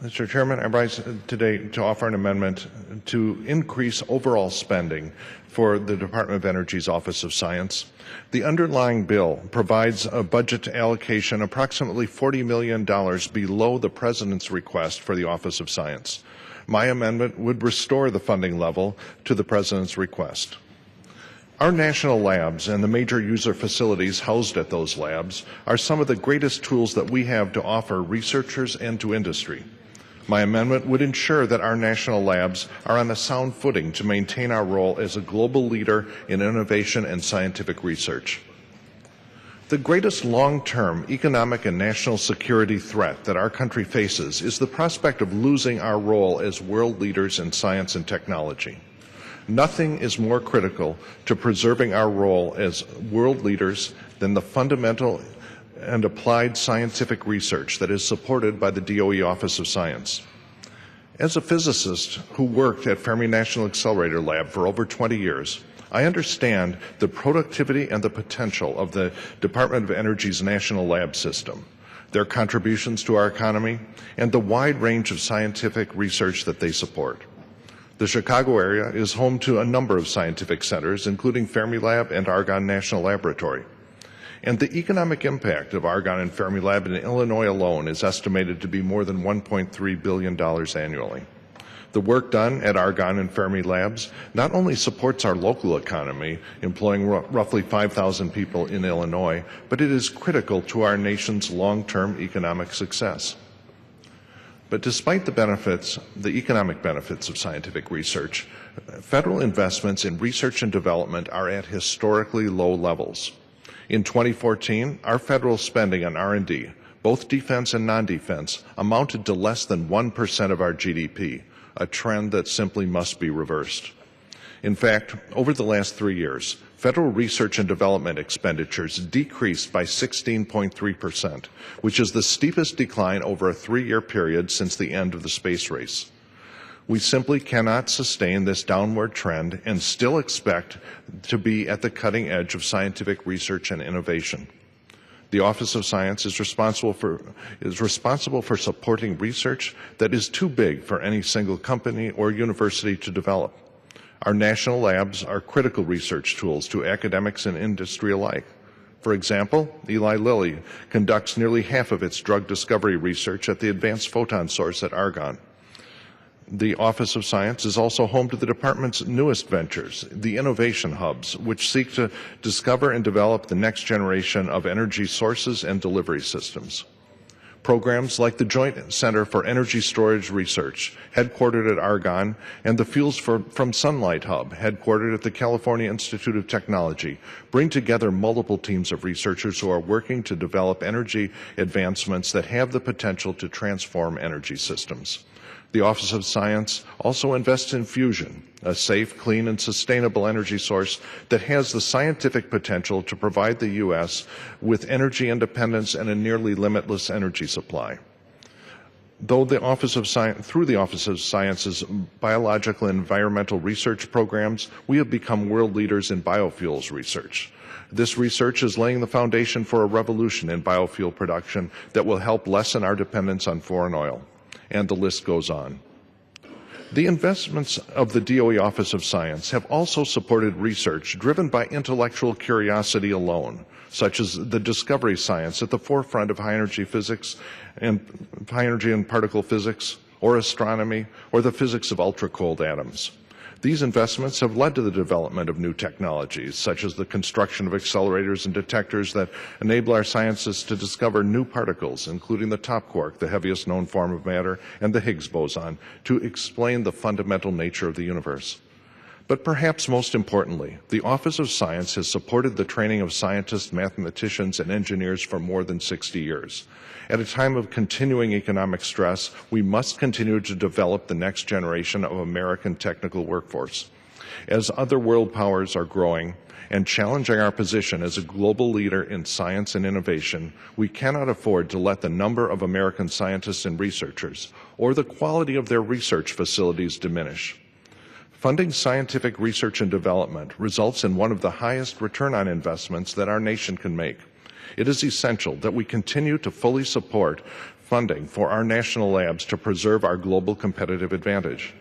Mr. Chairman, I rise today to offer an amendment to increase overall spending for the Department of Energy's Office of Science. The underlying bill provides a budget allocation approximately $40 million below the President's request for the Office of Science. My amendment would restore the funding level to the President's request. Our national labs and the major user facilities housed at those labs are some of the greatest tools that we have to offer researchers and to industry. My amendment would ensure that our national labs are on a sound footing to maintain our role as a global leader in innovation and scientific research. The greatest long-term economic and national security threat that our country faces is the prospect of losing our role as world leaders in science and technology. Nothing is more critical to preserving our role as world leaders than the fundamental and applied scientific research that is supported by the DOE Office of Science. As a physicist who worked at Fermi National Accelerator Lab for over 20 years, I understand the productivity and the potential of the Department of Energy's National Lab System, their contributions to our economy, and the wide range of scientific research that they support. The Chicago area is home to a number of scientific centers, including Fermilab and Argonne National Laboratory. And the economic impact of Argonne and Fermilab in Illinois alone is estimated to be more than $1.3 billion annually. The work done at Argonne and Fermi Labs not only supports our local economy, employing roughly 5,000 people in Illinois, but it is critical to our nation's long-term economic success. But despite the economic benefits of scientific research, federal investments in research and development are at historically low levels. In 2014, our federal spending on R&D, both defense and non-defense, amounted to less than 1% of our GDP, a trend that simply must be reversed. In fact, over the last 3 years, federal research and development expenditures decreased by 16.3%, which is the steepest decline over a 3-year period since the end of the space race. We simply cannot sustain this downward trend and still expect to be at the cutting edge of scientific research and innovation. The Office of Science is responsible for supporting research that is too big for any single company or university to develop. Our national labs are critical research tools to academics and industry alike. For example, Eli Lilly conducts nearly half of its drug discovery research at the Advanced Photon Source at Argonne. The Office of Science is also home to the department's newest ventures, the innovation hubs, which seek to discover and develop the next generation of energy sources and delivery systems. Programs like the Joint Center for Energy Storage Research, headquartered at Argonne, and the Fuels from Sunlight Hub, headquartered at the California Institute of Technology, bring together multiple teams of researchers who are working to develop energy advancements that have the potential to transform energy systems. The Office of Science also invests in fusion, a safe, clean, and sustainable energy source that has the scientific potential to provide the U.S. with energy independence and a nearly limitless energy supply. Through the Office of Science's biological and environmental research programs, we have become world leaders in biofuels research. This research is laying the foundation for a revolution in biofuel production that will help lessen our dependence on foreign oil. And the list goes on. The investments of the DOE Office of Science have also supported research driven by intellectual curiosity alone, such as the discovery science at the forefront of high-energy physics and high-energy and particle physics, or astronomy, or the physics of ultra-cold atoms. These investments have led to the development of new technologies, such as the construction of accelerators and detectors that enable our scientists to discover new particles, including the top quark, the heaviest known form of matter, and the Higgs boson, to explain the fundamental nature of the universe. But perhaps most importantly, the Office of Science has supported the training of scientists, mathematicians, and engineers for more than 60 years. At a time of continuing economic stress, we must continue to develop the next generation of American technical workforce. As other world powers are growing and challenging our position as a global leader in science and innovation, we cannot afford to let the number of American scientists and researchers or the quality of their research facilities diminish. Funding scientific research and development results in one of the highest return on investments that our nation can make. It is essential that we continue to fully support funding for our national labs to preserve our global competitive advantage.